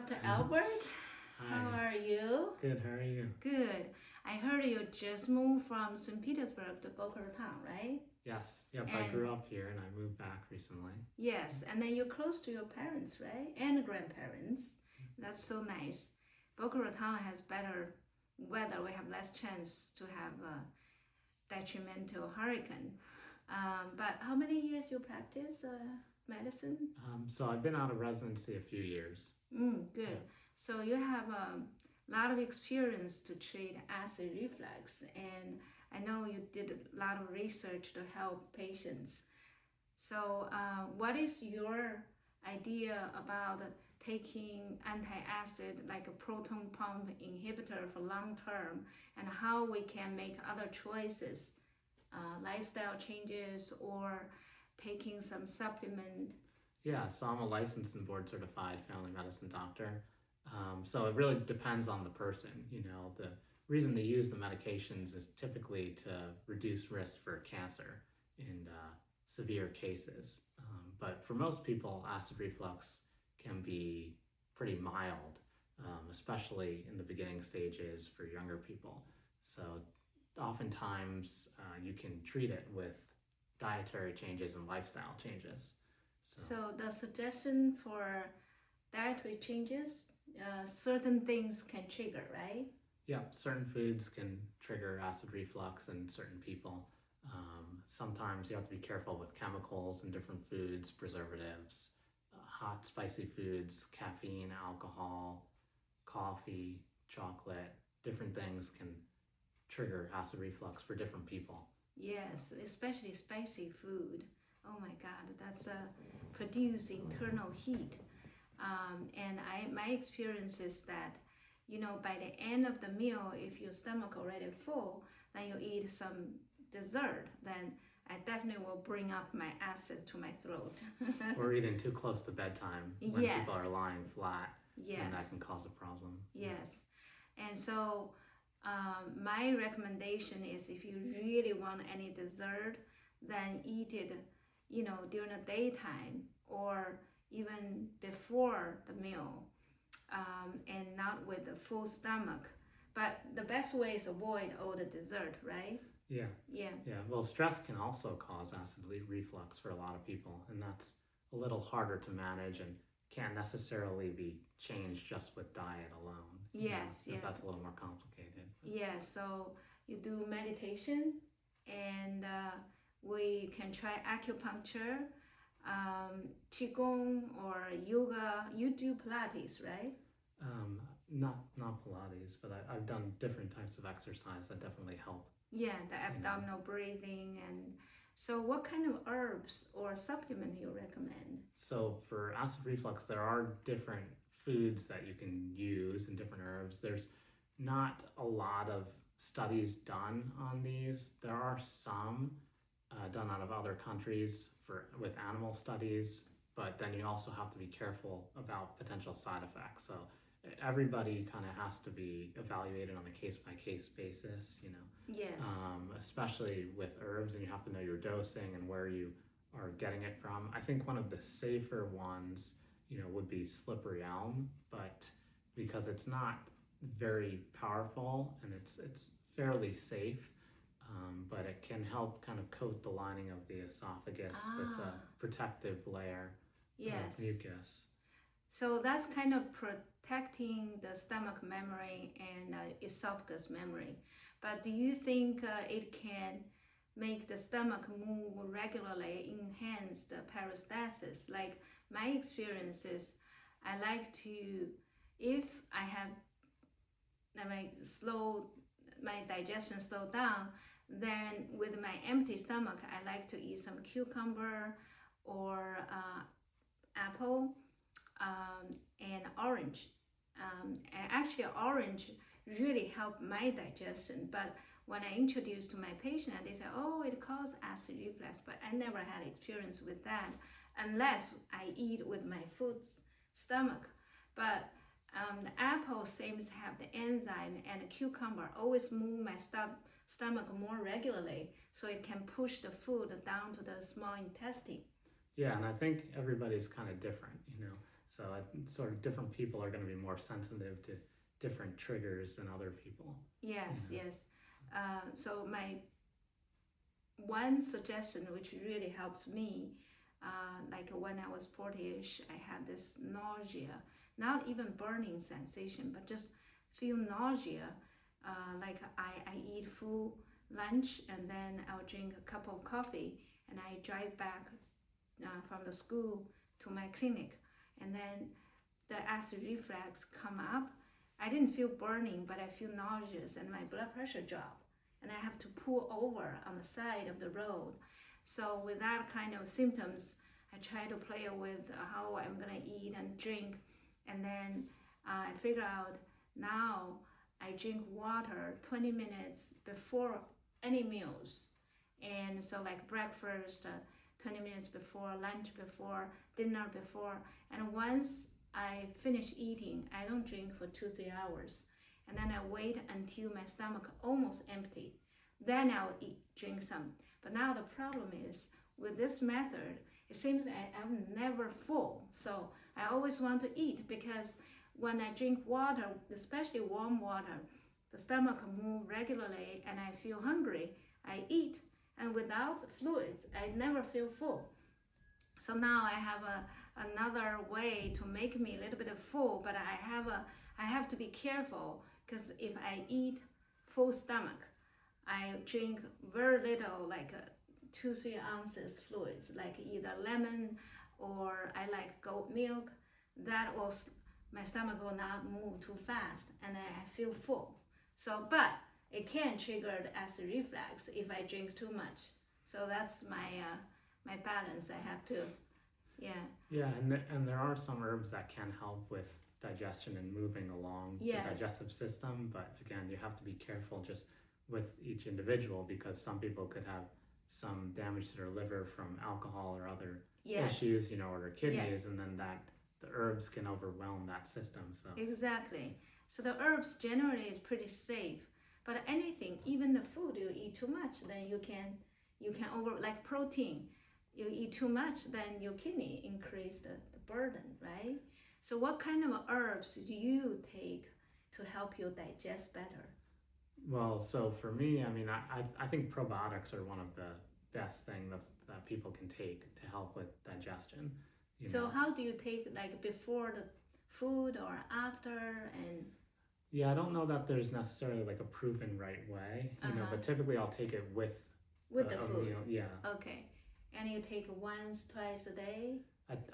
Dr. Albert. How Hi. are you? Good, how are you? Good. I heard you just moved from St. Petersburg to Boca Raton, right? Yes, yep, I And grew up here and I moved back recently. yes, and then you're close to your parents, right? And grandparents. That's so nice. Boca Raton has better weather. We have less chance to have a detrimental hurricane. But how many years you practice medicine? So I've been out of residency a few years. Good. Yeah. So you have a lot of experience to treat acid reflux, and I know you did a lot of research to help patients. So, what is your idea about taking anti-acid like a proton pump inhibitor for long term, and how we can make other choices, lifestyle changes, or taking some supplement? Yeah, so I'm a licensed and board certified family medicine doctor. So it really depends on the person. The reason to use the medications is typically to reduce risk for cancer in severe cases. But for most people, acid reflux can be pretty mild, especially in the beginning stages for younger people. So oftentimes you can treat it with dietary changes and lifestyle changes. So the suggestion for dietary changes, certain things can trigger, right? Yeah, certain foods can trigger acid reflux in certain people. Sometimes you have to be careful with chemicals in different foods, preservatives, hot, spicy foods, caffeine, alcohol, coffee, chocolate. Different things can trigger acid reflux for different people. Yes, especially spicy food. Oh my God, that's produce internal heat. And my experience is that, by the end of the meal, if your stomach already full, then you eat some dessert, then I definitely will bring up my acid to my throat. Or eating too close to bedtime when Yes. people are lying flat, and that Yes. can cause a problem. Yes. And so my recommendation is if you really want any dessert, then eat it, during the daytime or even before the meal, and not with a full stomach. But the best way is avoid all the dessert, right? Yeah. Yeah. Yeah, well, stress can also cause acid reflux for a lot of people, and that's a little harder to manage and can't necessarily be changed just with diet alone. Yes, because yes. that's a little more complicated. Yeah, so you do meditation, and we can try acupuncture, qigong, or yoga. You do Pilates, right? Not Pilates, but I've done different types of exercise that definitely help. Yeah, the abdominal breathing. And so what kind of herbs or supplement you recommend? So for acid reflux, there are different foods that you can use and different herbs. There's not a lot of studies done on these. There are some done out of other countries with animal studies, but then you also have to be careful about potential side effects. So everybody kind of has to be evaluated on a case-by-case basis, Yes. especially with herbs, and you have to know your dosing and where you are getting it from. I think one of the safer ones, would be slippery elm, but because it's not very powerful and it's fairly safe, but it can help kind of coat the lining of the esophagus with a protective layer Yes. of mucus. So that's kind of protecting the stomach memory and esophagus memory. But do you think it can make the stomach move regularly, enhance the peristalsis? Like my experience is, I like to, if I have my digestion slow down, then with my empty stomach, I like to eat some cucumber or apple, and orange. And actually, orange really helped my digestion. But when I introduced to my patient, they said, "Oh, it causes acid reflux." But I never had experience with that unless I eat with my full stomach. But the apple seems to have the enzyme, and the cucumber always move my stomach more regularly, so it can push the food down to the small intestine. Yeah, and I think everybody's kind of different. So sort of different people are going to be more sensitive to different triggers than other people. Yes, yes. So my one suggestion which really helps me, like when I was 40ish, I had this nausea, not even burning sensation, but just feel nausea. Like I eat full lunch and then I'll drink a cup of coffee and I drive back from the school to my clinic, and then the acid reflux come up. I didn't feel burning, but I feel nauseous and my blood pressure drop, and I have to pull over on the side of the road. So with that kind of symptoms, I try to play with how I'm gonna eat and drink, and then I figure out now I drink water 20 minutes before any meals, and so like breakfast, 20 minutes before, lunch before, dinner before, and once I finish eating, I don't drink for 2-3 hours, and then I wait until my stomach almost empty. Then I'll drink some. But now the problem is with this method, it seems I'm never full. So I always want to eat, because when I drink water, especially warm water, the stomach moves regularly and I feel hungry. I eat, and without fluids, I never feel full. So now I have another way to make me a little bit full, but I have to be careful, because if I eat full stomach, I drink very little, like 2-3 ounces fluids, like either lemon or I like goat milk. That will, my stomach will not move too fast and I feel full. So, but it can trigger the acid reflux if I drink too much. So that's my balance. I have to, Yeah, and there are some herbs that can help with digestion and moving along the digestive system, but again, you have to be careful just with each individual, because some people could have some damage to their liver from alcohol or other issues, or their kidneys, and then the herbs can overwhelm that system. So exactly. So the herbs generally is pretty safe, but anything, even the food you eat too much, then you can over, like protein. You eat too much, then your kidney increase the burden, right? So what kind of herbs do you take to help you digest better? Well, so for me, I mean, I think probiotics are one of the best things that people can take to help with digestion. So how do you take, like before the food or after? And yeah, I don't know that there's necessarily like a proven right way, but typically I'll take it with the food. Meal. Yeah. Okay. And you take once, twice a day?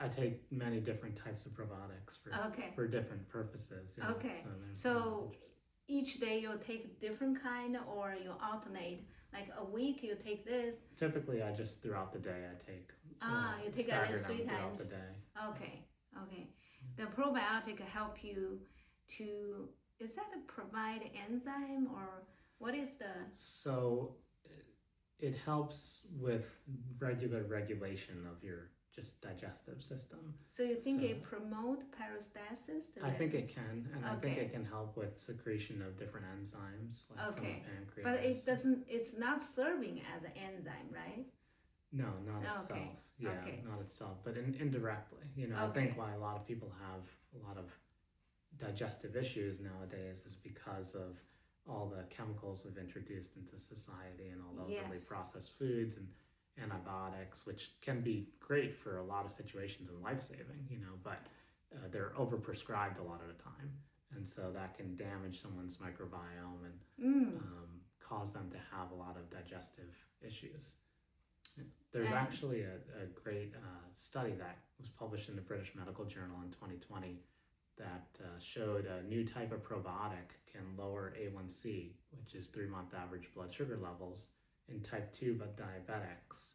I take many different types of probiotics for different purposes. Okay. So each day you'll take different kind, or you alternate? Like a week you take this? Typically, I just throughout the day I take. You take at least 3 times throughout the day. Okay. The probiotic help you to, is that a provide enzyme, or what is the? So it helps with regular regulation of your just digestive system. So you think it promote peristalsis? I think it can, and I think it can help with secretion of different enzymes, like from the pancreas. But it doesn't. It's not serving as an enzyme, right? No, not itself. Yeah, not itself, but indirectly. I think why a lot of people have a lot of digestive issues nowadays is because of all the chemicals we've introduced into society and all the overly processed foods and antibiotics, which can be great for a lot of situations and life-saving, but they're overprescribed a lot of the time, and so that can damage someone's microbiome and cause them to have a lot of digestive issues. There's actually a great study that was published in the British Medical Journal in 2020 that showed a new type of probiotic can lower A1C, which is 3-month average blood sugar levels, in type 2 but diabetics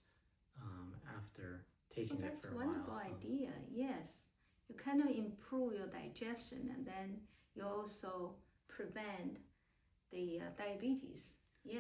after taking it for a while. That's a wonderful idea. Yes, you kind of improve your digestion, and then you also prevent the diabetes.